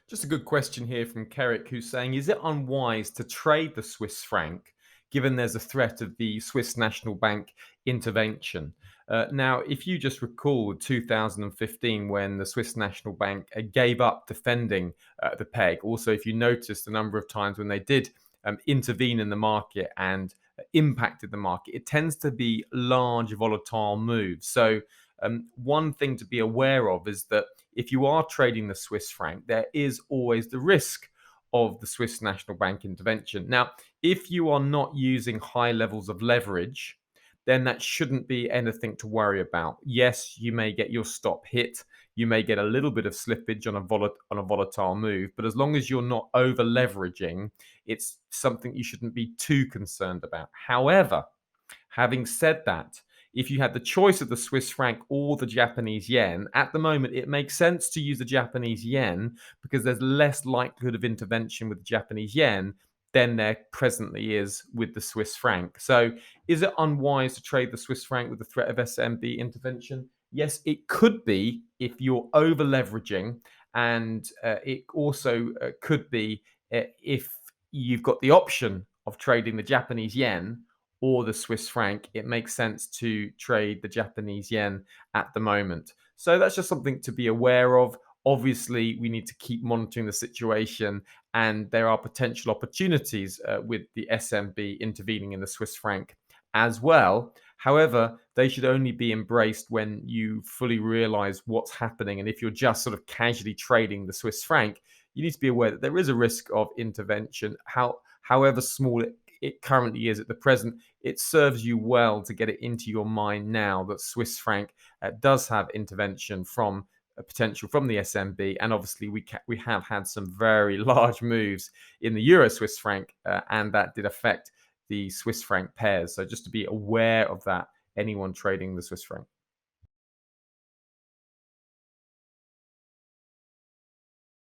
Just a good question here from Kerrick, who's saying, is it unwise to trade the Swiss franc given there's a threat of the Swiss National Bank intervention? Now, if you just recall 2015 when the Swiss National Bank gave up defending the peg, also if you noticed a number of times when they did intervene in the market and impacted the market, it tends to be large volatile moves. So one thing to be aware of is that if you are trading the Swiss franc, there is always the risk of the Swiss National Bank intervention. Now, if you are not using high levels of leverage, then that shouldn't be anything to worry about. Yes, you may get your stop hit. You may get a little bit of slippage on a volatile move, but as long as you're not over leveraging, it's something you shouldn't be too concerned about. However, having said that, if you had the choice of the Swiss franc or the Japanese yen, at the moment it makes sense to use the Japanese yen because there's less likelihood of intervention with the Japanese yen than there presently is with the Swiss franc. So, is it unwise to trade the Swiss franc with the threat of SNB intervention? Yes, it could be if you're over leveraging, and it also could be if you've got the option of trading the Japanese yen or the Swiss franc. It makes sense to trade the Japanese yen at the moment. So that's just something to be aware of. Obviously, we need to keep monitoring the situation, and there are potential opportunities with the SNB intervening in the Swiss franc as well. However, they should only be embraced when you fully realize what's happening. And if you're just sort of casually trading the Swiss franc, you need to be aware that there is a risk of intervention, however small it currently is at the present. It serves you well to get it into your mind now that Swiss franc does have intervention from a potential from the SNB, and obviously we have had some very large moves in the Euro Swiss franc, and that did affect the Swiss franc pairs. So just to be aware of that, anyone trading the Swiss franc.